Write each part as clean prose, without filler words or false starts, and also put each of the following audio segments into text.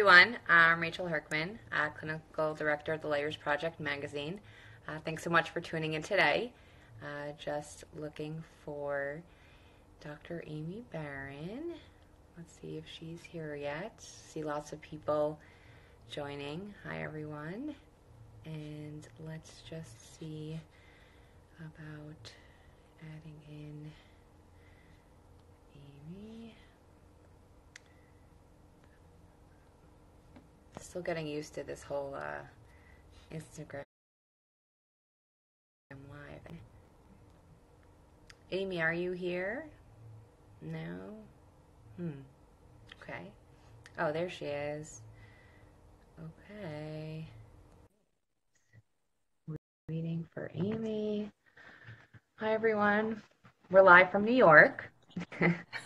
everyone. I'm Rachel Hercman, Clinical Director of the Layers Project magazine. Thanks so much for tuning in today. Just looking for Dr. Aimee Baron. Let's see if she's here yet. See lots of people joining. Hi, everyone. And let's just see about adding in Aimee. Still getting used to this whole Instagram live. Aimee, are you here? No? Okay. Oh, there she is. Okay. Waiting for Aimee. Hi, everyone. We're live from New York.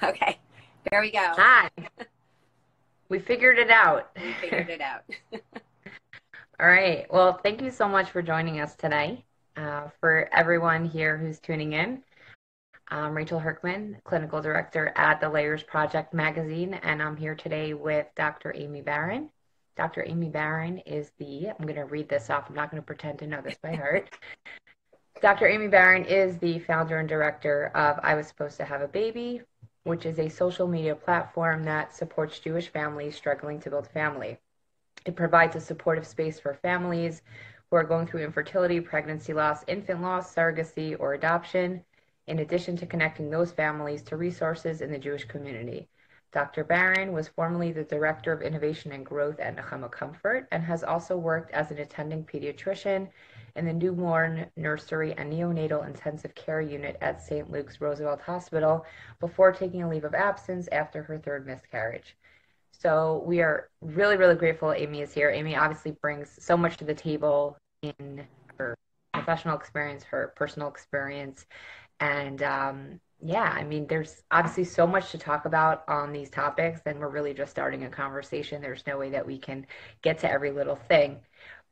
Okay, here we go. Hi. We figured it out. We figured it out. All right. Well, thank you so much for joining us today. For everyone here who's tuning in, I'm Rachel Hercman, Clinical Director at the Layers Project magazine, and I'm here today with Dr. Aimee Baron. Dr. Aimee Baron is I'm going to read this off. I'm not going to pretend to know this by heart. Dr. Aimee Baron is the founder and director of I Was Supposed to Have a Baby, which is a social media platform that supports Jewish families struggling to build family. It provides a supportive space for families who are going through infertility, pregnancy loss, infant loss, surrogacy, or adoption, in addition to connecting those families to resources in the Jewish community. Dr. Baron was formerly the Director of Innovation and Growth at Nechama Comfort and has also worked as an attending pediatrician in the newborn nursery and neonatal intensive care unit at St. Luke's Roosevelt Hospital before taking a leave of absence after her third miscarriage. So we are really, really grateful Aimee is here. Aimee obviously brings so much to the table in her professional experience, her personal experience, and yeah, I mean, there's obviously so much to talk about on these topics, and we're really just starting a conversation. There's no way that we can get to every little thing.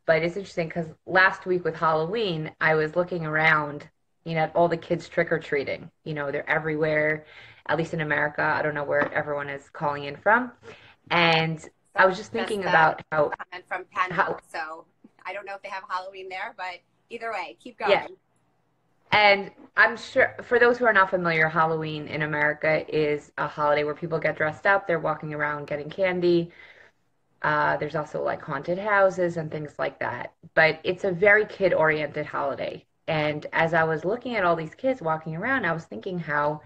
But it's interesting because last week with Halloween, I was looking around, at all the kids trick-or-treating. They're everywhere, at least in America. I don't know where everyone is calling in from. And I was just thinking about how... Comment from Penn, so I don't know if they have Halloween there, but either way, keep going. Yeah. And I'm sure, for those who are not familiar, Halloween in America is a holiday where people get dressed up. They're walking around getting candy. There's also like haunted houses and things like that. But it's a very kid-oriented holiday. And as I was looking at all these kids walking around, I was thinking how,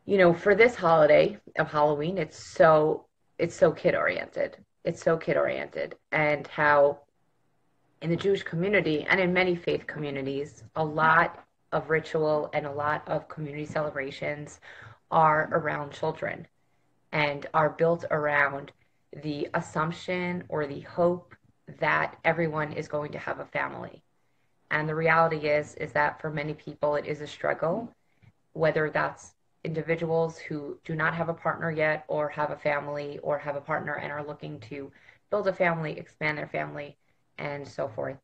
for this holiday of Halloween, it's so kid-oriented. It's so kid-oriented. And how in the Jewish community and in many faith communities, a lot of ritual and a lot of community celebrations are around children and are built around the assumption or the hope that everyone is going to have a family. And the reality is that for many people, it is a struggle, whether that's individuals who do not have a partner yet or have a family or have a partner and are looking to build a family, expand their family, and so forth.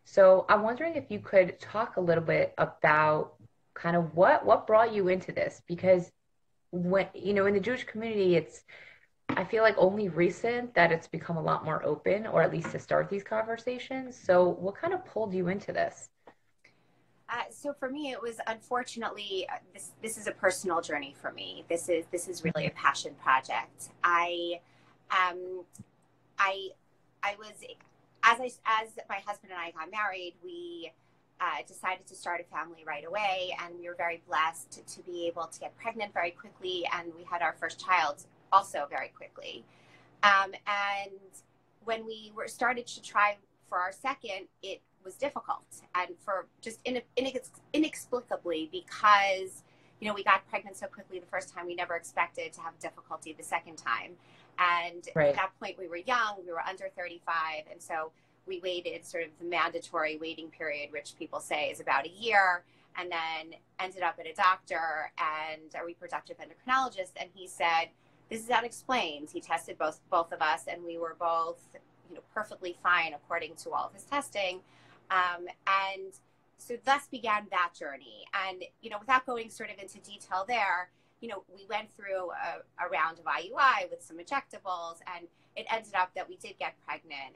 So I'm wondering if you could talk a little bit about kind of what brought you into this, because when, in the Jewish community, I feel like only recent that it's become a lot more open, or at least to start these conversations. So what kind of pulled you into this? So for me, it was unfortunately, this is a personal journey for me. This is really a passion project. I was, as my husband and I got married, we decided to start a family right away, and we were very blessed to be able to get pregnant very quickly, and we had our first child also very quickly. And when we started to try for our second, it was difficult, and for just inexplicably, because we got pregnant so quickly the first time, we never expected to have difficulty the second time. And right. At that point, we were young, we were under 35, and so we waited sort of the mandatory waiting period, which people say is about a year, and then ended up at a doctor and a reproductive endocrinologist, and he said, "This is unexplained." He tested both of us, and we were both, perfectly fine according to all of his testing, and so thus began that journey. And without going sort of into detail there, we went through a round of IUI with some injectables, and it ended up that we did get pregnant.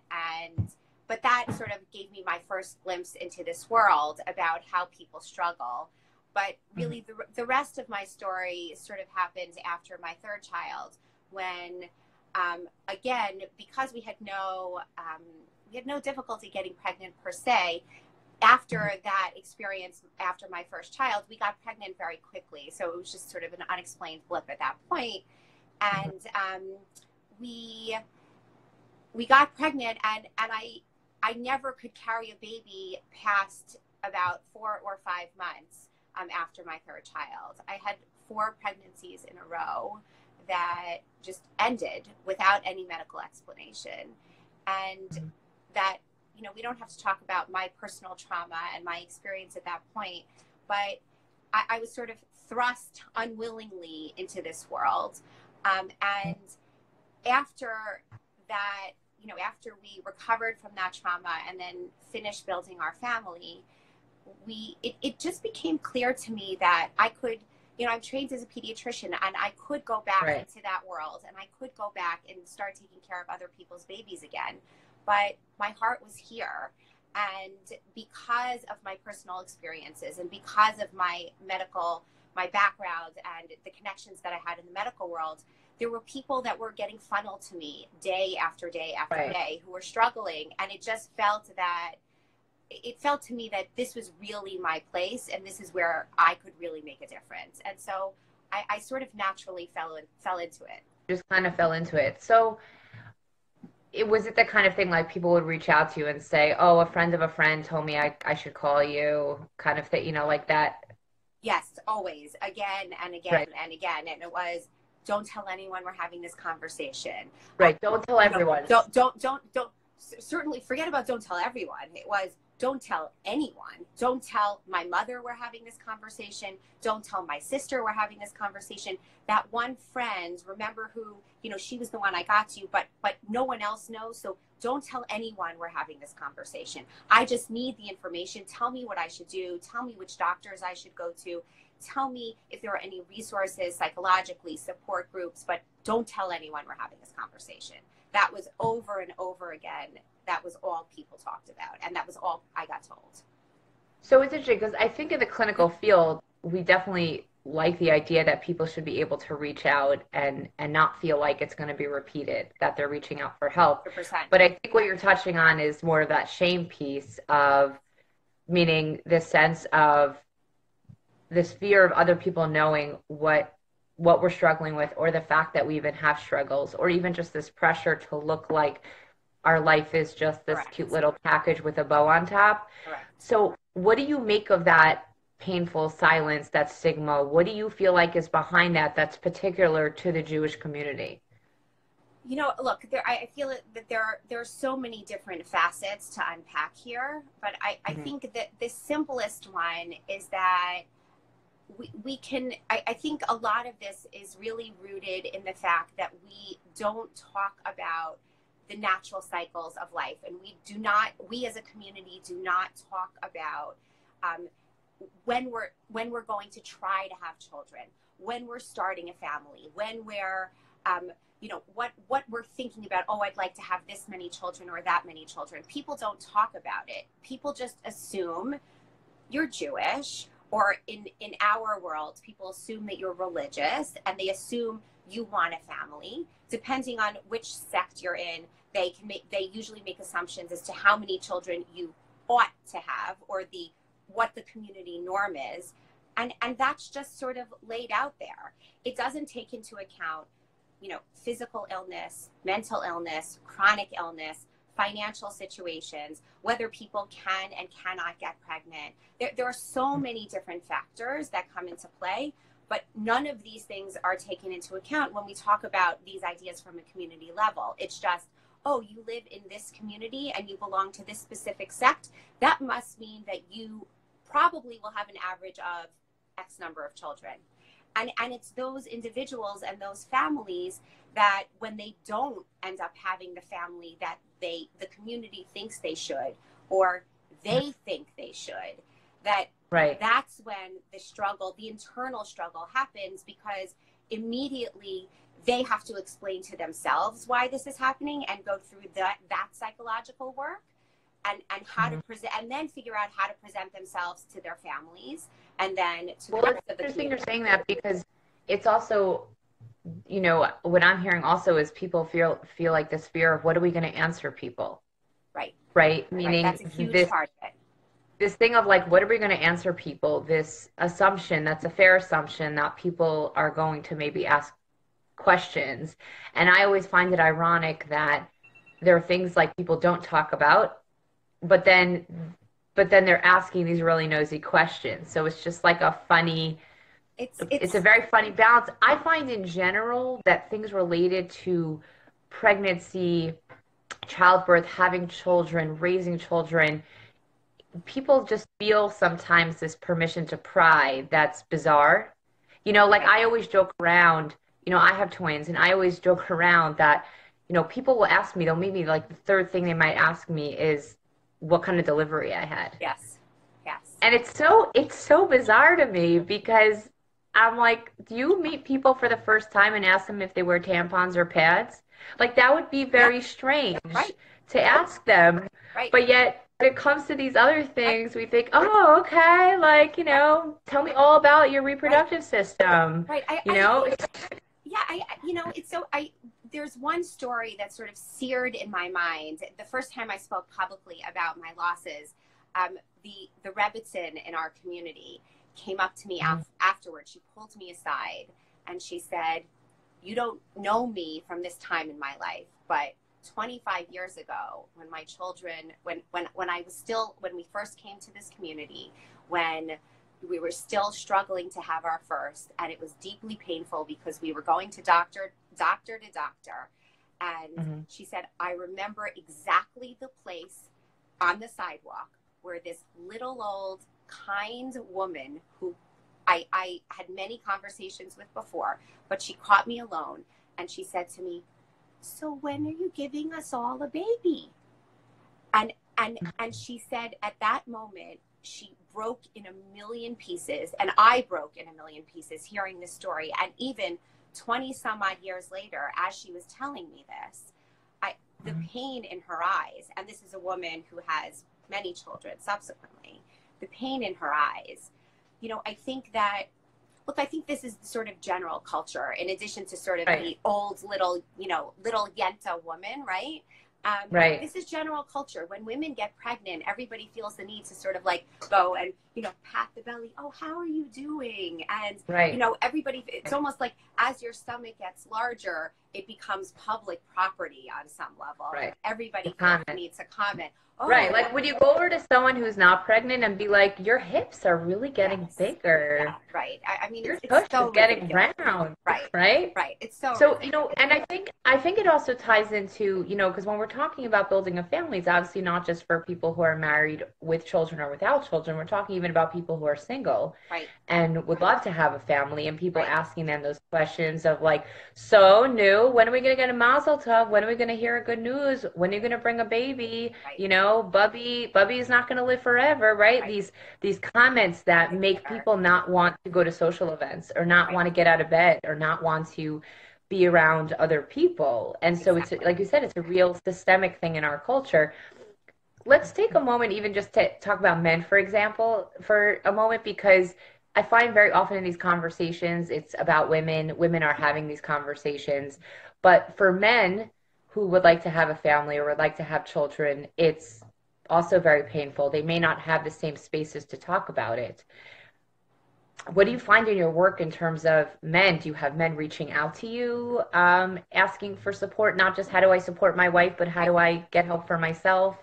But that sort of gave me my first glimpse into this world about how people struggle. But really, the rest of my story sort of happened after my third child, when, again, because we had no difficulty getting pregnant per se. After that experience, after my first child, we got pregnant very quickly. So it was just sort of an unexplained blip at that point. And we got pregnant, and I never could carry a baby past about 4 or 5 months after my third child. I had 4 pregnancies in a row that just ended without any medical explanation. And that, you know, we don't have to talk about my personal trauma and my experience at that point, but I was sort of thrust unwillingly into this world. And after that, you know, after we recovered from that trauma and then finished building our family, it just became clear to me that I could, you know, I'm trained as a pediatrician, and I could go back into that world, and I could go back and start taking care of other people's babies again. But my heart was here. And because of my personal experiences and because of my background and the connections that I had in the medical world, there were people that were getting funneled to me day after day after day who were struggling. And it felt to me that this was really my place, and this is where I could really make a difference. And so I sort of naturally fell into it. Just kind of fell into it. So was it the kind of thing like people would reach out to you and say, oh, a friend of a friend told me I should call you, kind of thing, you know, like that? Yes, always, again and again and again. And it was, don't tell anyone we're having this conversation. Right. Don't tell everyone. Don't certainly forget about don't tell everyone. It was, don't tell anyone. Don't tell my mother we're having this conversation. Don't tell my sister we're having this conversation. That one friend, remember who, you know, she was the one I got to, but no one else knows. So don't tell anyone we're having this conversation. I just need the information. Tell me what I should do. Tell me which doctors I should go to. Tell me if there are any resources, psychologically, support groups, but don't tell anyone we're having this conversation. That was over and over again. That was all people talked about, and that was all I got told. So it's interesting because I think in the clinical field, we definitely like the idea that people should be able to reach out and not feel like it's going to be repeated, that they're reaching out for help. 100%. But I think what you're touching on is more of that shame piece of, meaning this sense of this fear of other people knowing what we're struggling with, or the fact that we even have struggles, or even just this pressure to look like our life is just this cute little package with a bow on top. Correct. So what do you make of that painful silence, that stigma? What do you feel like is behind that that's particular to the Jewish community? You know, look, I feel that there are so many different facets to unpack here, but I think that the simplest one is that we can, I think a lot of this is really rooted in the fact that we don't talk about the natural cycles of life. And we as a community do not talk about when we're going to try to have children, when we're starting a family, when we're, you know, what we're thinking about, oh, I'd like to have this many children or that many children. People don't talk about it. People just assume you're Jewish, or in our world, people assume that you're religious, and they assume you want a family. Depending on which sect you're in, they usually make assumptions as to how many children you ought to have, or what the community norm is. And that's just sort of laid out there. It doesn't take into account, you know, physical illness, mental illness, chronic illness, financial situations, whether people can and cannot get pregnant. There are so many different factors that come into play, but none of these things are taken into account when we talk about these ideas from a community level. It's just, oh, you live in this community and you belong to this specific sect. That must mean that you probably will have an average of X number of children. And it's those individuals and those families that, when they don't end up having the family that the community thinks they should, or they think they should, that's when the struggle, the internal struggle happens, because immediately they have to explain to themselves why this is happening and go through that psychological work and how to present, and then figure out how to present themselves to their families and then to the rest of the interesting community. you're saying that, because it's also, you know, what I'm hearing also is people feel like this fear of what are we going to answer people, Right. right? Right. Meaning That's a huge part of it. this thing of like, what are we going to answer people? This assumption that's a fair assumption that people are going to maybe ask questions. And I always find it ironic that there are things like people don't talk about, but then they're asking these really nosy questions. So it's just like a funny, it's a very funny balance. I find in general that things related to pregnancy, childbirth, having children, raising children, people just feel sometimes this permission to pry that's bizarre. You know, like I always joke around, you know, I have twins and I always joke around that, you know, people will ask me, they'll maybe like the third thing they might ask me is what kind of delivery I had. Yes. Yes. And it's so bizarre to me because I'm like, do you meet people for the first time and ask them if they wear tampons or pads? Like that would be very strange to ask them. Right. But yet when it comes to these other things, we think, oh, okay, like, you know, tell me all about your reproductive system. Right. You know? You know, it's so, there's one story that's sort of seared in my mind. The first time I spoke publicly about my losses, the Rebbitzin in our community came up to me afterwards. She pulled me aside and she said, you don't know me from this time in my life, but 25 years ago when my children, when we first came to this community, when we were still struggling to have our first, and it was deeply painful because we were going to doctor to doctor. And she said, I remember exactly the place on the sidewalk where this little old kind woman who I had many conversations with before, but she caught me alone and she said to me, so when are you giving us all a baby? And she said at that moment, she broke in a million pieces, and I broke in a million pieces hearing this story. And even 20 some odd years later, as she was telling me this, the pain in her eyes, and this is a woman who has many children subsequently, the pain in her eyes, you know, I think that, look, I think this is the sort of general culture, in addition to sort of the old little, you know, little Yenta woman, right? This is general culture. When women get pregnant, everybody feels the need to sort of like go and, you know, pat the belly. Oh, how are you doing? And, you know, everybody, it's almost like as your stomach gets larger, it becomes public property on some level. Everybody needs to comment. Oh, like would you go over to someone who's not pregnant and be like, your hips are really getting bigger? I mean, your tush is getting round. It's so you know, and I think it also ties into, you know, because when we're talking about building a family, it's obviously not just for people who are married with children or without children. We're talking even about people who are single and would love to have a family, and people asking them those questions of like, so new, when are we going to get a mazel tov? When are we going to hear good news? When are you going to bring a baby? You know, Bubby's not going to live forever, right? These comments that make people not want to go to social events or not want to get out of bed or not want to be around other people. And so it's, like you said, it's a real systemic thing in our culture. Let's take a moment even just to talk about men, for example, for a moment, because I find very often in these conversations, it's about women. Women are having these conversations. But for men who would like to have a family or would like to have children, it's also very painful. They may not have the same spaces to talk about it. What do you find in your work in terms of men? Do you have men reaching out to you, asking for support, not just how do I support my wife, but how do I get help for myself?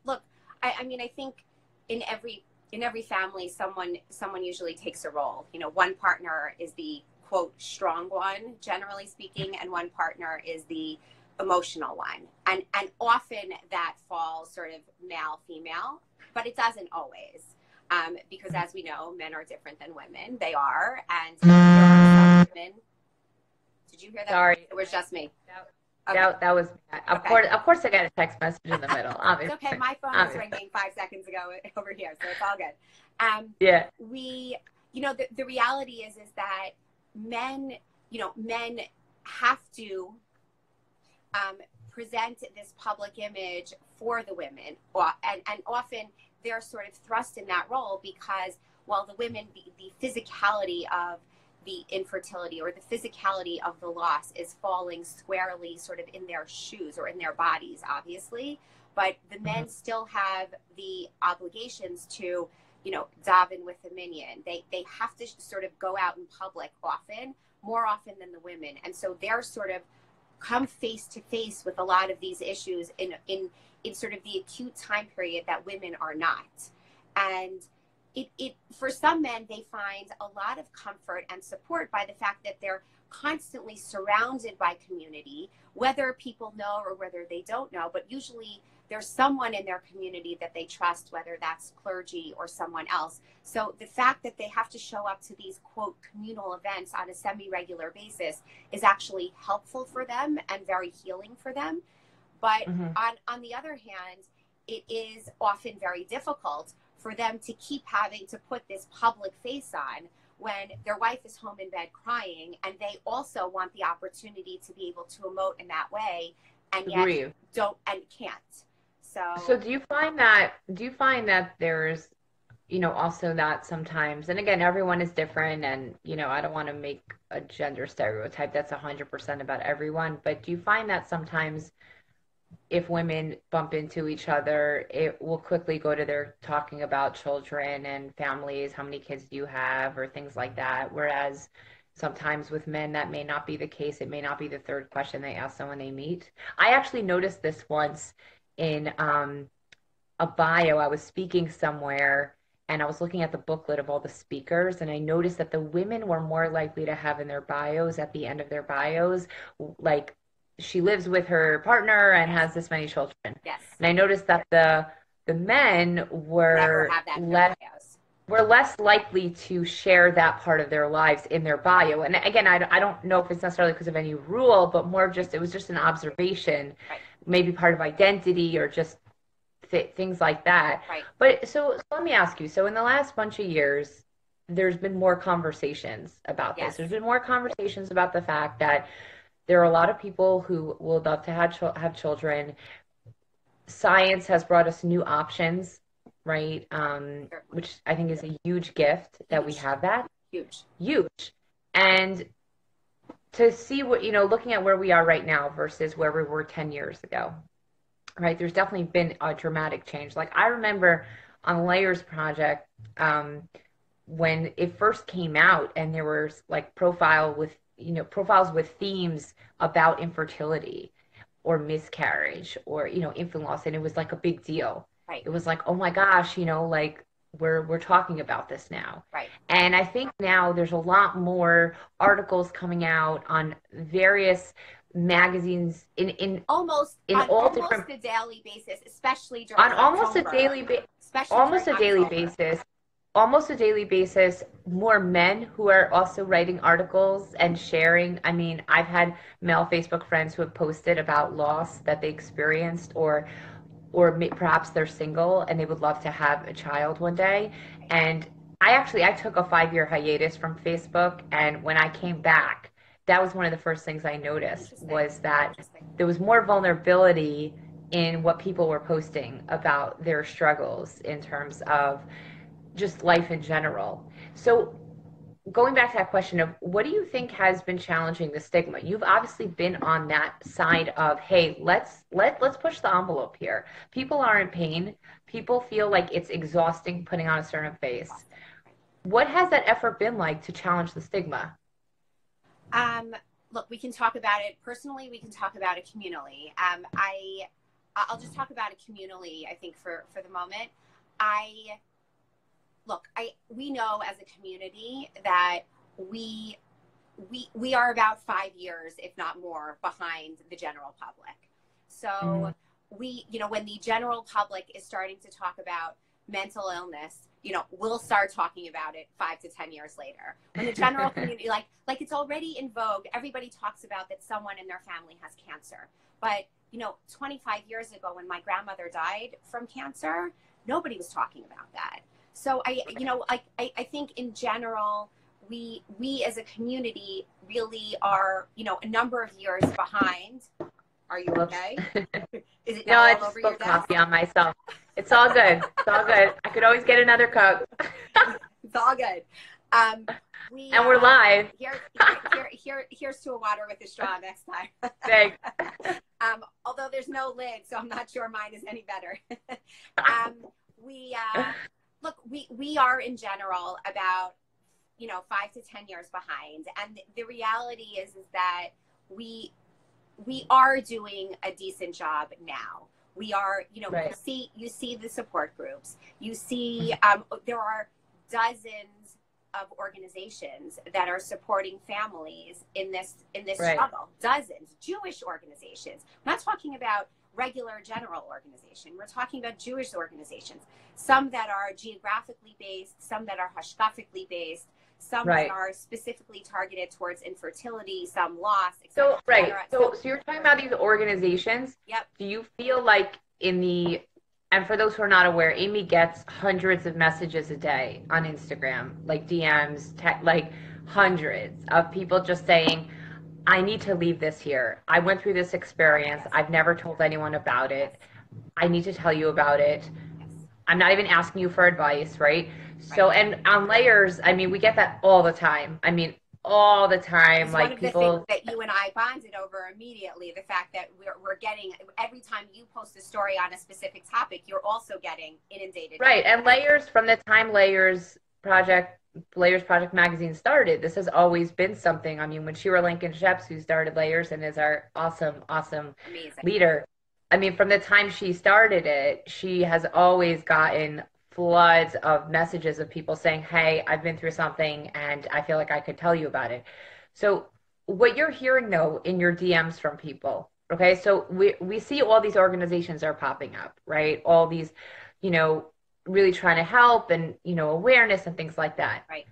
Look, I mean, I think in every family, someone usually takes a role. You know, one partner is the quote strong one, generally speaking, and one partner is the emotional one. And often that falls sort of male, female, but it doesn't always. Because as we know, men are different than women. They are. And there are some women. Did you hear that? Sorry. It was just me. That was, of course I got a text message in the middle. Obviously. It's okay. My phone was ringing 5 seconds ago over here, so it's all good. You know, the reality is that men, men have to present this public image for the women, and often they're sort of thrust in that role because, while the women, the physicality of the infertility or the physicality of the loss is falling squarely sort of in their shoes or in their bodies, obviously, but the men still have the obligations to, daven with the minyan. They have to sort of go out in public often, more often than the women. And so they're sort of come face to face with a lot of these issues in sort of the acute time period that women are not. And it for some men, they find a lot of comfort and support by the fact that they're constantly surrounded by community, whether people know or whether they don't know, but usually there's someone in their community that they trust, whether that's clergy or someone else. So the fact that they have to show up to these, quote, communal events on a semi-regular basis is actually helpful for them and very healing for them. But on the other hand, it is often very difficult for them to keep having to put this public face on when their wife is home in bed crying, and they also want the opportunity to be able to emote in that way, and yet don't and can't. So do you find that there's, also that sometimes, and again, everyone is different, and, I don't want to make a gender stereotype that's 100% about everyone, but do you find that sometimes if women bump into each other, it will quickly go to their talking about children and families, how many kids do you have, or things like that, whereas sometimes with men that may not be the case. It may not be the third question they ask someone they meet. I actually noticed this once in a bio. I was speaking somewhere and I was looking at the booklet of all the speakers, and I noticed that the women were more likely to have in their bios, at the end of their bios, like, she lives with her partner and has this many children. Yes. And I noticed that the men were less likely to share that part of their lives in their bio. And again, I don't know if it's necessarily because of any rule, but more of just, it was just an observation, maybe part of identity or just things like that. But so let me ask you, so in the last bunch of years, there's been more conversations about this. There's been more conversations about the fact that there are a lot of people who will love to have children. Science has brought us new options, right? Which I think is a huge gift that we have that. Huge. And to see what, looking at where we are right now versus where we were 10 years ago, right? There's definitely been a dramatic change. Like, I remember on Layers project, when it first came out and there was like profiles with themes about infertility or miscarriage or, infant loss. And it was like a big deal. It was like, oh my gosh, like we're talking about this now. And I think now there's a lot more articles coming out on various magazines in almost a daily basis, especially during almost a daily basis, more men who are also writing articles and sharing. I mean, I've had male Facebook friends who have posted about loss that they experienced, or perhaps they're single and they would love to have a child one day. And I took a 5-year hiatus from Facebook, and when I came back, that was one of the first things I noticed, was that there was more vulnerability in what people were posting about their struggles in terms of just life in general. So going back to that question of what do you think has been challenging the stigma? You've obviously been on that side of, hey, let's push the envelope here. People are in pain. People feel like it's exhausting putting on a certain face. What has that effort been like to challenge the stigma? Look, we can talk about it personally. We can talk about it communally. I'll just talk about it communally, I think, for the moment. We know as a community that we are about 5 years, if not more, behind the general public. So when the general public is starting to talk about mental illness, we'll start talking about it 5 to 10 years later. When the general community, like it's already in vogue, everybody talks about that someone in their family has cancer. But, 25 years ago when my grandmother died from cancer, nobody was talking about that. So I think in general, we as a community really are, you know, a number of years behind. Are you okay? Is it No, now I all just over your spilled desk? coffee on myself. It's all good. It's all good. I could always get another cup. It's all good. And we're live. Here's to a water with a straw next time. Thanks. Although there's no lid, so I'm not sure mine is any better. Look, we are in general about, you know, 5 to 10 years behind, and the reality is that we are doing a decent job now. We are, you know, right. you see the support groups. You see, there are dozens of organizations that are supporting families in this right. struggle. Dozens, Jewish organizations. I'm not talking about regular general organization. We're talking about Jewish organizations. Some that are geographically based, some that are hashkafically based, some right. that are specifically targeted towards infertility, some loss, etc. So, right. So you're talking about these organizations. Yep. Do you feel like and for those who are not aware, Aimee gets hundreds of messages a day on Instagram, like DMs, like hundreds of people just saying, I need to leave this here. I went through this experience. I've never told anyone about it. I need to tell you about it. I'm not even asking you for advice, right? So, and on Layers, I mean, we get that all the time. I mean, all the time. It's like one of people the things that you and I bonded over immediately. The fact that we're getting, every time you post a story on a specific topic, you're also getting inundated. Right. And Layers, from the time Layers Project magazine started, this has always been something. I mean, when Shira Lincoln Sheps, who started Layers and is our awesome Amazing leader, I mean, from the time she started it, she has always gotten floods of messages of people saying, hey, I've been through something and I feel like I could tell you about it. So what you're hearing, though, in your DMs from people, okay, so we see all these organizations are popping up, right? All these, you know, really trying to help and, you know, awareness and things like that. Right.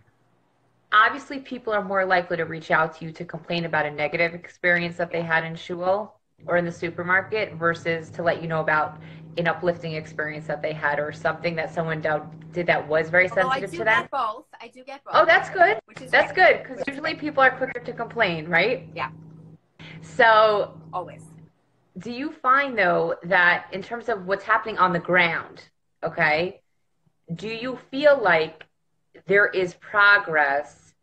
Obviously, people are more likely to reach out to you to complain about a negative experience that they had in shul or in the supermarket versus to let you know about an uplifting experience that they had or something that someone did that was very sensitive to them. I do get both. Oh, that's good. That's great. good, because usually people are quicker to complain, right? Yeah. So always. Do you find, though, that in terms of what's happening on the ground, okay, do you feel like there is progress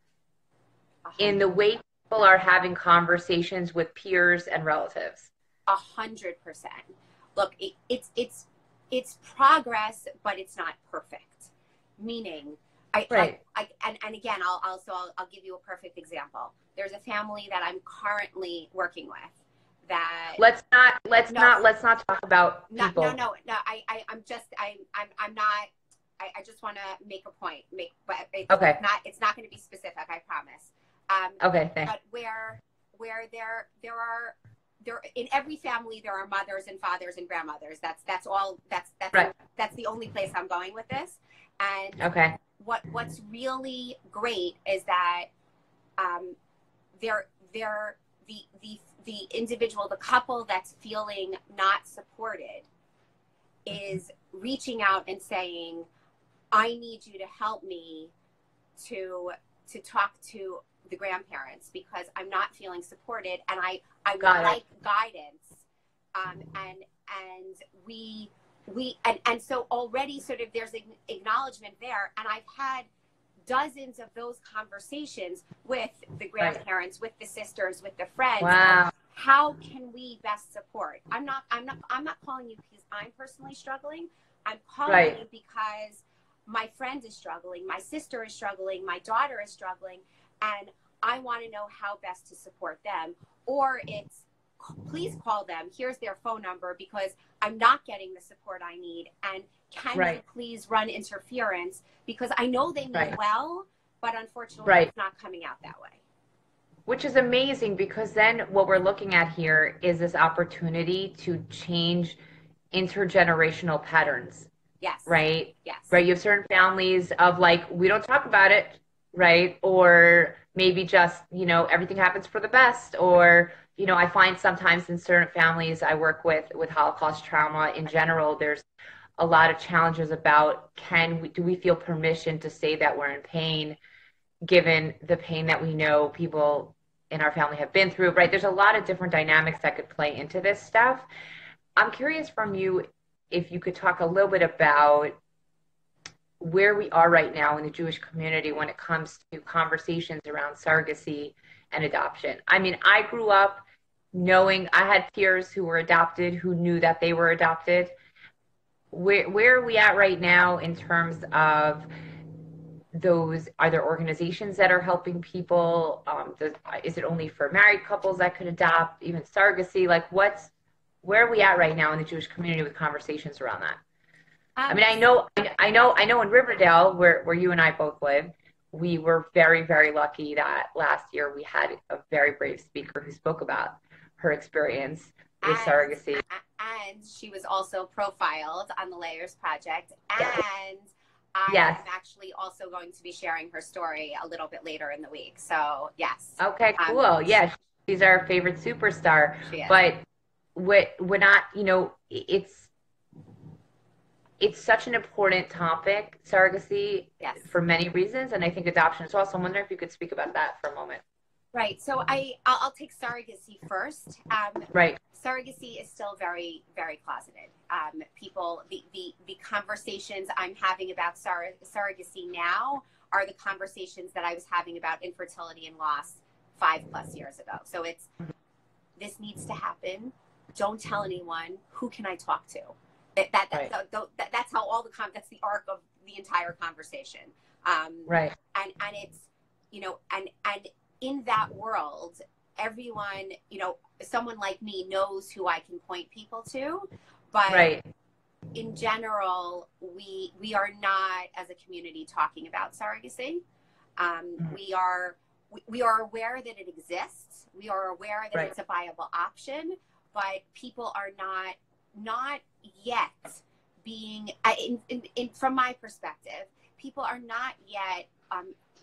in the way people are having conversations with peers and relatives? 100%. Look, it's progress, but it's not perfect. Meaning, and again, I'll give you a perfect example. There's a family that I'm currently working with that. Let's not talk about people. No. I just want to make a point. It's not going to be specific. I promise. Okay. Thanks. But where there are in every family there are mothers and fathers and grandmothers. That's all. That's the only place I'm going with this. And what's really great is that the individual, the couple that's feeling not supported, is reaching out and saying, I need you to help me to talk to the grandparents because I'm not feeling supported and I would like guidance. And so already sort of there's an acknowledgement there. And I've had dozens of those conversations with the grandparents, with the sisters, with the friends. Wow. How can we best support? I'm not calling you because I'm personally struggling. I'm calling you because my friend is struggling, my sister is struggling, my daughter is struggling, and I want to know how best to support them. Or it's, please call them. Here's their phone number because I'm not getting the support I need. And can you please run interference? Because I know they mean well, but unfortunately it's not coming out that way. Which is amazing because then what we're looking at here is this opportunity to change intergenerational patterns. Yes. Right? Yes. Right. You have certain families of like, we don't talk about it, right? Or maybe just, you know, everything happens for the best. Or, you know, I find sometimes in certain families I work with Holocaust trauma in general, there's a lot of challenges about do we feel permission to say that we're in pain? given the pain that we know people in our family have been through, right? There's a lot of different dynamics that could play into this stuff. I'm curious from you if you could talk a little bit about where we are right now in the Jewish community when it comes to conversations around surrogacy and adoption. I mean, I grew up knowing I had peers who were adopted who knew that they were adopted. Where are we at right now in terms of those? Are there organizations that are helping people? Is it only for married couples that could adopt, even surrogacy? Like, where are we at right now in the Jewish community with conversations around that? I mean, I know in Riverdale, where you and I both live, we were very, very lucky that last year we had a very brave speaker who spoke about her experience with surrogacy. And she was also profiled on the Layers Project. Yes. And I am actually also going to be sharing her story a little bit later in the week. So, yes. Okay, cool. Yeah, she's our favorite superstar. She is. But we're not, you know, it's such an important topic, surrogacy, yes, for many reasons. And I think adoption as well. So I'm wondering if you could speak about that for a moment. Right. So I'll take surrogacy first. Right. Surrogacy is still very, very closeted. People, the conversations I'm having about surrogacy now are the conversations that I was having about infertility and loss 5+ years ago. So it's, this needs to happen. Don't tell anyone. Who can I talk to? That's how all that's the arc of the entire conversation. Right. And it's, you know, and in that world, everyone, you know, someone like me knows who I can point people to, but in general, we are not as a community talking about surrogacy. We are aware that it exists. We are aware that it's a viable option, but people are not yet being, from my perspective, people are not yet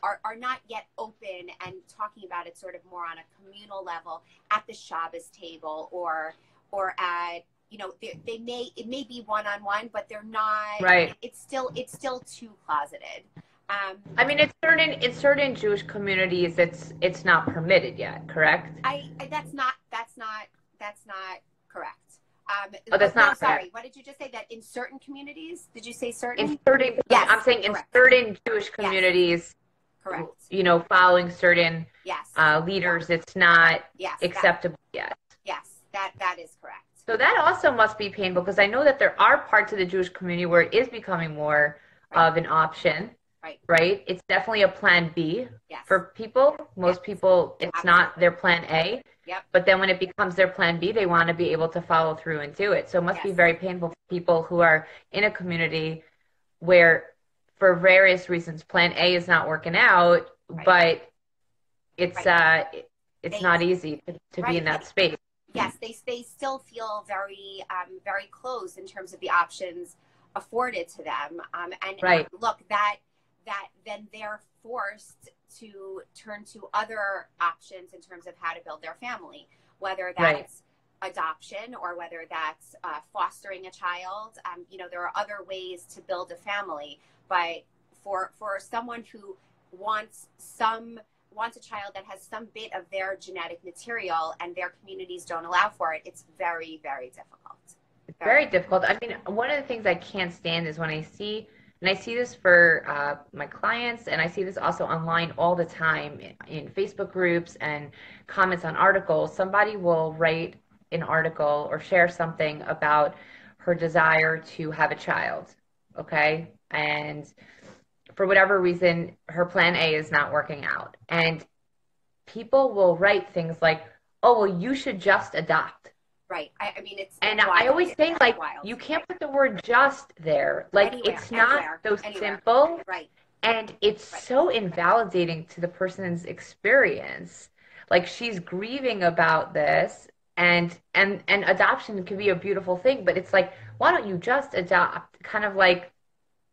are not yet open and talking about it sort of more on a communal level at the Shabbos table or at, you know, it may be one-on-one, but they're not, it's still too closeted. I mean, in certain Jewish communities, it's not permitted yet, correct? That's not correct. That's not correct. Sorry. What did you just say? That in certain communities? Did you say certain? In certain, yes, I'm saying correct. In certain Jewish communities, correct. You know, following certain leaders, it's not acceptable yet. Yes, that is correct. So that also must be painful because I know that there are parts of the Jewish community where it is becoming more of an option. Right? It's definitely a plan B for people. Most people, it's not their plan A. But then when it becomes their plan B, they want to be able to follow through and do it. So it must be very painful for people who are in a community where, for various reasons, plan A is not working out, but it's not easy to be in that space. Yes, they still feel very very close in terms of the options afforded to them. And look, that then they're forced to turn to other options in terms of how to build their family, whether that's adoption or whether that's fostering a child. You know, there are other ways to build a family, but for someone who wants a child that has some bit of their genetic material and their communities don't allow for it, it's very, very difficult. It's very difficult. I mean, one of the things I can't stand is when I see, and I see this for my clients, and I see this also online all the time in Facebook groups and comments on articles. Somebody will write an article or share something about her desire to have a child, okay? And for whatever reason, her plan A is not working out. And people will write things like, oh, well, you should just adopt. Right. I mean, it's and wild. I always think, like, you can't put the word just there. Like, it's not so simple. Right. And it's so invalidating to the person's experience. Like, she's grieving about this, and adoption can be a beautiful thing, but it's like, why don't you just adopt? Kind of like,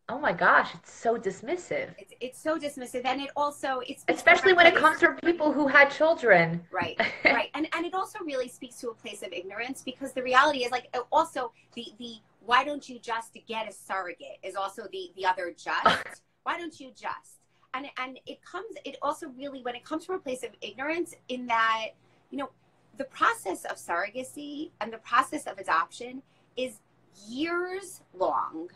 oh my gosh, it's so dismissive. It's so dismissive, and it also especially when it comes to people who had children. Right, and it also really speaks to a place of ignorance, because the reality is, like, also the why don't you just get a surrogate is also the other just. Why don't you just? and it also really, when it comes from a place of ignorance, in that, you know, the process of surrogacy and the process of adoption is years long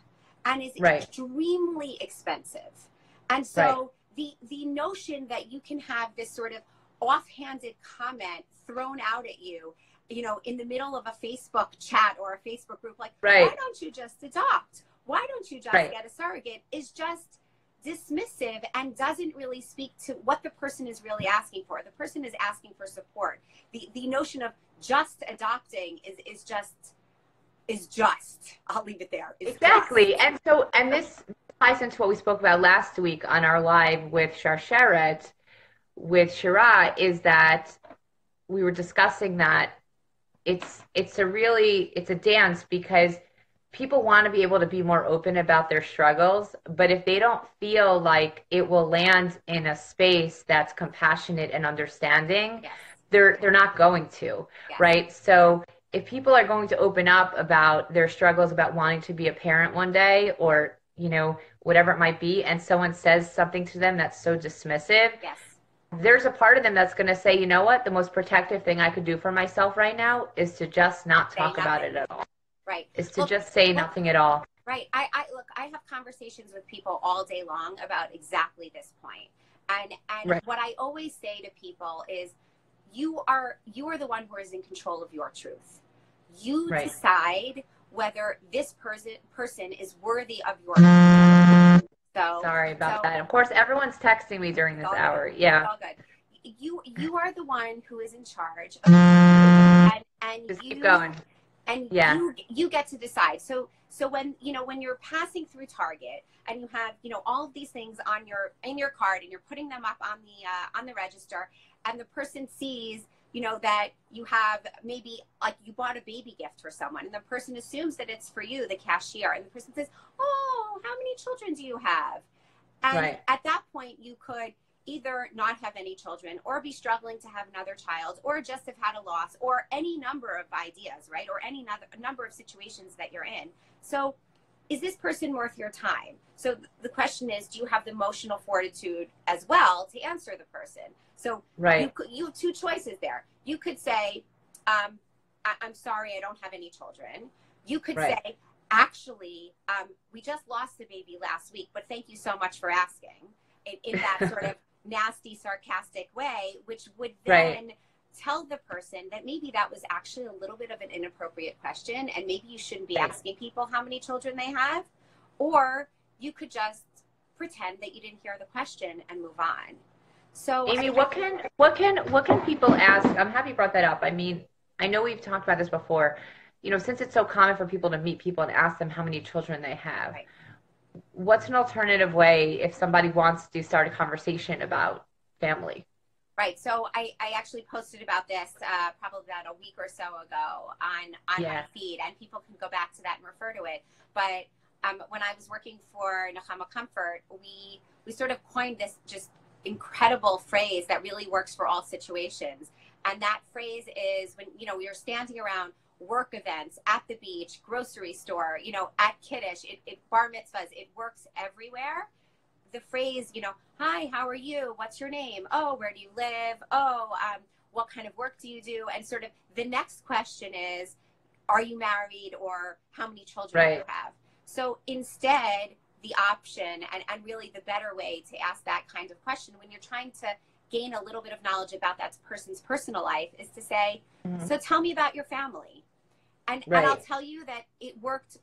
and is extremely expensive. And so the notion that you can have this sort of offhanded comment thrown out at you, you know, in the middle of a Facebook chat or a Facebook group, like, why don't you just adopt? Why don't you just get a surrogate, is just dismissive and doesn't really speak to what the person is really asking for. The person is asking for support. The notion of just adopting is just, I'll leave it there. Exactly. And so, and this ties into what we spoke about last week on our live with Sharsheret, with Shira, is that we were discussing that it's a dance, because people want to be able to be more open about their struggles, but if they don't feel like it will land in a space that's compassionate and understanding, they're not going to, right? So if people are going to open up about their struggles about wanting to be a parent one day, or, you know, whatever it might be, and someone says something to them that's so dismissive, there's a part of them that's going to say, you know what, the most protective thing I could do for myself right now is to just not talk about it at all. Is to just say nothing at all. I look, I have conversations with people all day long about exactly this point. And what I always say to people is, you are the one who is in control of your truth. You decide whether this person is worthy of your truth. So sorry about that. Of course, everyone's texting me during this hour. It's all good. You are the one who is in charge of and just you keep going. And you get to decide. So when, you know, when you're passing through Target and you have, you know, all of these things in your cart, and you're putting them up on the register, and the person sees, you know, that you have, maybe like you bought a baby gift for someone, and the person assumes that it's for you, the cashier, and the person says, "Oh, how many children do you have?" And at that point, you could either not have any children, or be struggling to have another child, or just have had a loss, or any number of ideas, right? Or any number of situations that you're in. So is this person worth your time? So the question is, do you have the emotional fortitude as well to answer the person? So you have two choices there. You could say, I'm sorry, I don't have any children. You could say, actually, we just lost a baby last week, but thank you so much for asking, in that sort of nasty, sarcastic way, which would then tell the person that maybe that was actually a little bit of an inappropriate question, and maybe you shouldn't be asking people how many children they have. Or you could just pretend that you didn't hear the question and move on. So Aimee, what can people ask? I'm happy you brought that up. I mean, I know we've talked about this before. You know, since it's so common for people to meet people and ask them how many children they have, what's an alternative way if somebody wants to start a conversation about family? So I actually posted about this probably about a week or so ago on my feed, and people can go back to that and refer to it. But when I was working for Nechama Comfort, we sort of coined this just incredible phrase that really works for all situations. And that phrase is, when, you know, we are standing around work events, at the beach, grocery store, you know, at Kiddush, it bar mitzvahs, it works everywhere. The phrase, you know, hi, how are you? What's your name? Oh, where do you live? Oh, what kind of work do you do? And sort of the next question is, are you married, or how many children do you have? So instead, the option and really the better way to ask that kind of question when you're trying to gain a little bit of knowledge about that person's personal life is to say, so tell me about your family. And I'll tell you that it works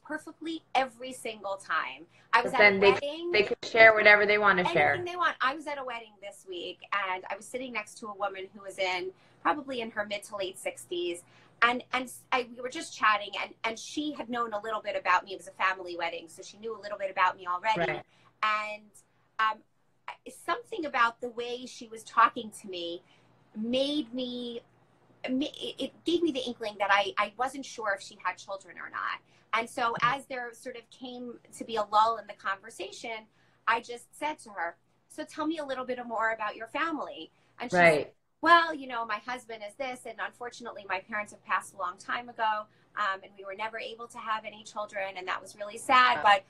perfectly every single time. I was at a wedding. They could share whatever they want to share. Anything they want. I was at a wedding this week, and I was sitting next to a woman who was probably in her mid to late 60s. And we were just chatting, and she had known a little bit about me. It was a family wedding, so she knew a little bit about me already. And something about the way she was talking to me it gave me the inkling that I wasn't sure if she had children or not. And so as there sort of came to be a lull in the conversation, I just said to her, so tell me a little bit more about your family. And she said, well, you know, my husband is this, and unfortunately my parents have passed a long time ago, and we were never able to have any children, and that was really sad. But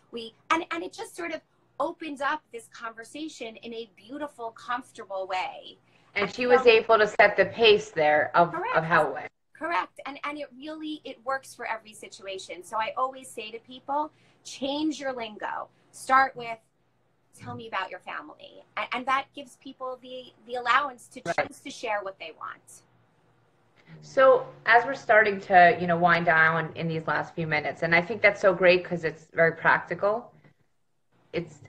and it just sort of opened up this conversation in a beautiful, comfortable way. And she was able to set the pace there of how it went. Correct. And it really, it works for every situation. So I always say to people, change your lingo. Start with, tell me about your family. And that gives people the allowance to choose to share what they want. So as we're starting to, wind down in these last few minutes, and I think that's so great because it's very practical.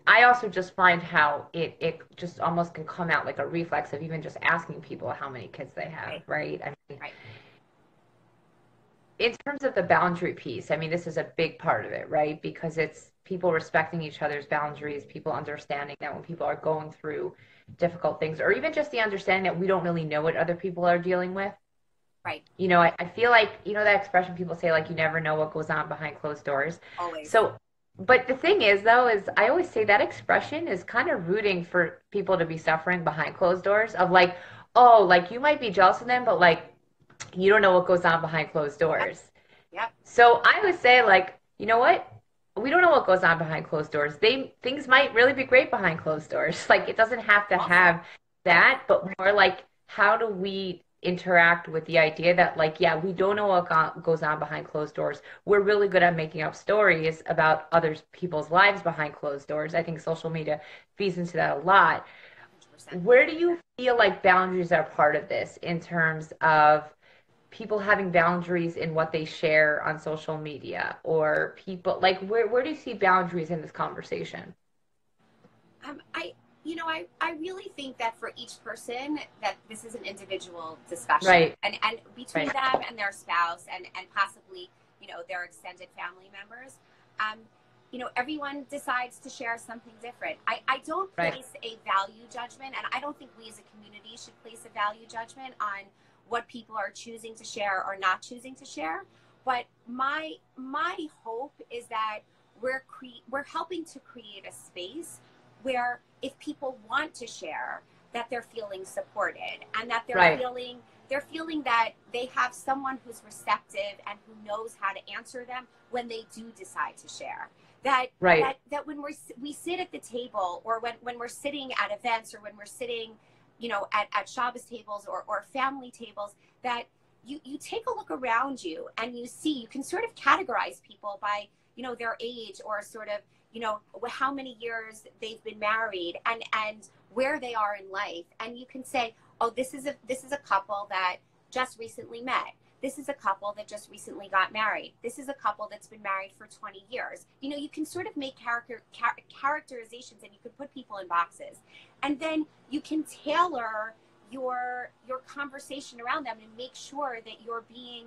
I also just find how it just almost can come out like a reflex of even just asking people how many kids they have, right? I mean, in terms of the boundary piece, I mean, this is a big part of it, right? Because it's people respecting each other's boundaries, people understanding that when people are going through difficult things, or even just the understanding that we don't really know what other people are dealing with. Right. I feel like, that expression people say, like, you never know what goes on behind closed doors. Always. So, but the thing is, though, is I always say that expression is kind of rooting for people to be suffering behind closed doors of like, oh, like you might be jealous of them, but like, you don't know what goes on behind closed doors. Yep. So I would say, like, you know what? We don't know what goes on behind closed doors. Things might really be great behind closed doors. Like, it doesn't have to have that, but more like, how do we interact with the idea that, like, yeah, we don't know what goes on behind closed doors. We're really good at making up stories about other people's lives behind closed doors. I think social media feeds into that a lot. 100%. Where do you feel like boundaries are part of this in terms of people having boundaries in what they share on social media, or people like where do you see boundaries in this conversation? I really think that for each person that this is an individual discussion, right? And between them and their spouse and possibly their extended family members, everyone decides to share something different. I don't place a value judgment, and I don't think we as a community should place a value judgment on what people are choosing to share or not choosing to share. But my hope is that we're helping to create a space where if people want to share, that they're feeling supported, and that they're feeling that they have someone who's receptive and who knows how to answer them when they do decide to share. That when we sit at the table, or when we're sitting at events, or when we're sitting at Shabbos tables or family tables, that you take a look around you and you can sort of categorize people by, their age, or sort of, how many years they've been married and where they are in life. And you can say, oh, this is a couple that just recently met. This is a couple that just recently got married. This is a couple that's been married for 20 years. You can sort of make characterizations, and you can put people in boxes. And then you can tailor your conversation around them and make sure that you're being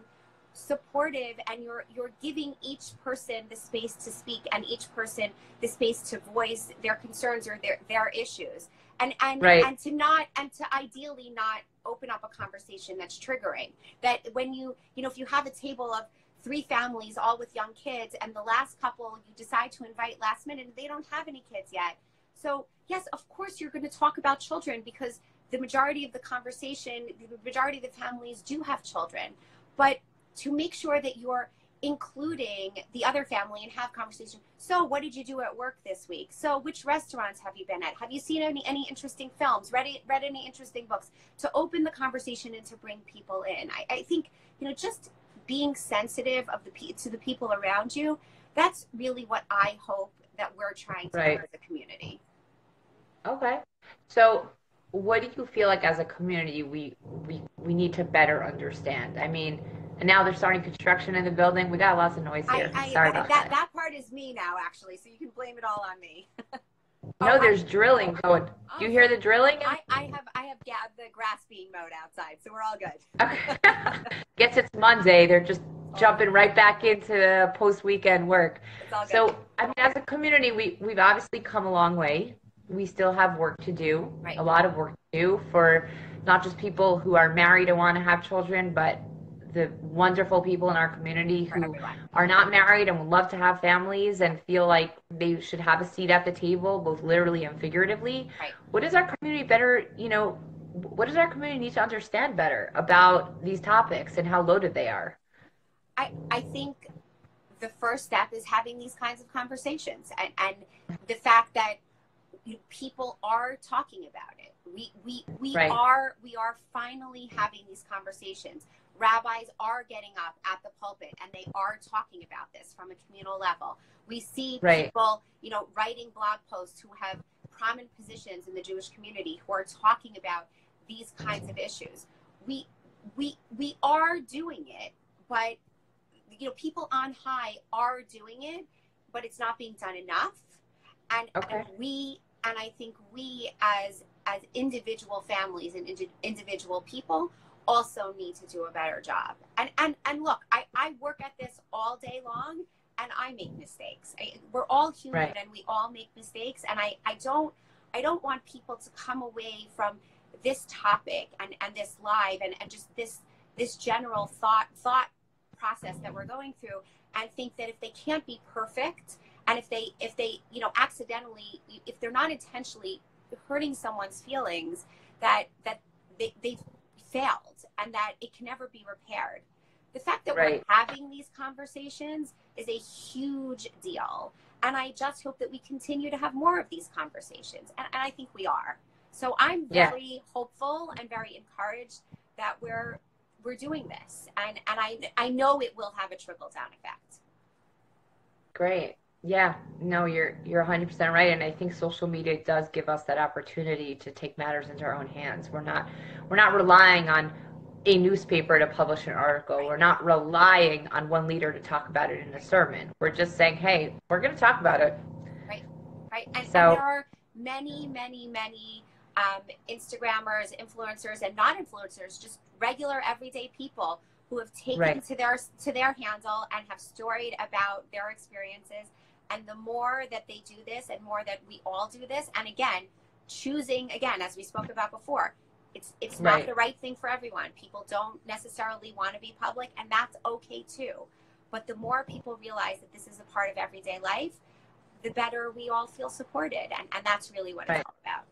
supportive, and you're giving each person the space to speak, and each person the space to voice their concerns or their issues. And to ideally not open up a conversation that's triggering. That when if you have a table of 3 families all with young kids, and the last couple you decide to invite last minute and they don't have any kids yet. So yes, of course you're going to talk about children, because the majority of the conversation, the majority of the families do have children. But to make sure that you're including the other family and have conversation. So what did you do at work this week? So which restaurants have you been at? Have you seen any interesting films? Read any interesting books? To open the conversation and to bring people in. I think, just being sensitive to the people around you, that's really what I hope that we're trying to do as a community. Okay. So what do you feel like as a community we need to better understand? I mean, and now they're starting construction in the building. We got lots of noise here. Sorry about that. That part is me now, actually, so you can blame it all on me. No, there's drilling going. Do you hear the drilling? I have the grass being mowed outside, so we're all good. Okay. Guess it's Monday. They're just jumping right back into post-weekend work. It's all good. So, I mean, as a community, we've obviously come a long way. We still have work to do, a lot of work to do for not just people who are married and want to have children, but the wonderful people in our community who are not married and would love to have families and feel like they should have a seat at the table, both literally and figuratively. What does our community what does our community need to understand better about these topics and how loaded they are? I think the first step is having these kinds of conversations, and the fact that people are talking about it. We Right. are finally having these conversations. Rabbis are getting up at the pulpit and they are talking about this from a communal level. We see Right. people, writing blog posts who have prominent positions in the Jewish community who are talking about these kinds of issues. We are doing it, but people on high are doing it, but it's not being done enough. And Okay. I think we as individual families and individual people also need to do a better job. And look, I work at this all day long and I make mistakes. We're all human, Right. and we all make mistakes. And I don't want people to come away from this topic and this live and just this general thought process that we're going through and think that if they can't be perfect, and if they accidentally, if they're not intentionally hurting someone's feelings, that they've failed and that it can never be repaired. The fact that Right. we're having these conversations is a huge deal. And I just hope that we continue to have more of these conversations. And I think we are. So I'm very hopeful and very encouraged that we're doing this. And I know it will have a trickle-down effect. Great. Yeah, no, you're 100% right, and I think social media does give us that opportunity to take matters into our own hands. We're not relying on a newspaper to publish an article. Right. We're not relying on one leader to talk about it in a sermon. We're just saying, hey, we're going to talk about it. Right. And So there are many Instagrammers, influencers, and non-influencers, just regular everyday people who have taken right. to their handle and have storied about their experiences. And the more that they do this, and more that we all do this, and again, choosing, again, as we spoke about before, it's not Right. the right thing for everyone. People don't necessarily want to be public, and that's okay too. But the more people realize that this is a part of everyday life, the better we all feel supported. And that's really what Right. it's all about.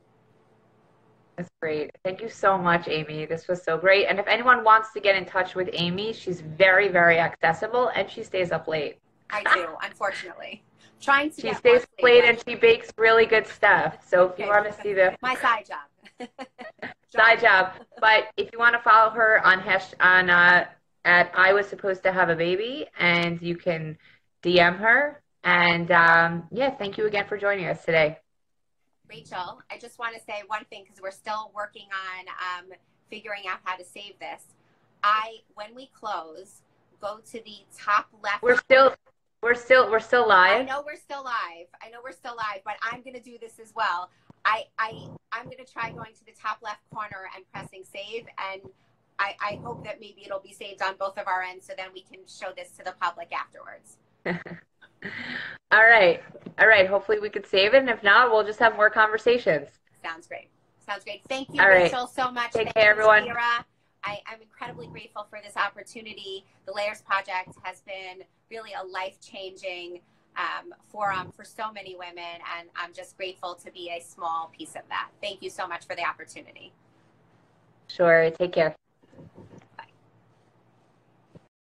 That's great. Thank you so much, Aimee. This was so great. And if anyone wants to get in touch with Aimee, she's very, very accessible, and she stays up late. I do, unfortunately. Trying to She get stays more up late sleep. and she bakes really good stuff. So if you want to see the my side job. side job, but if you want to follow her on at I was supposed to have a baby, and you can DM her. And yeah, thank you again for joining us today. Rachel, I just want to say one thing, because we're still working on figuring out how to save this. When we close, go to the top left. We're still live. I know we're still live, but I'm going to do this as well. I'm going to try going to the top left corner and pressing save, and I hope that maybe it'll be saved on both of our ends, so then we can show this to the public afterwards. All right. Hopefully we could save it, and if not, we'll just have more conversations. Sounds great. Thank you, All Rachel, right. so much. Take care, everyone. Kira. I'm incredibly grateful for this opportunity. The Layers Project has been really a life-changing forum for so many women, and I'm just grateful to be a small piece of that. Thank you so much for the opportunity. Sure. Take care.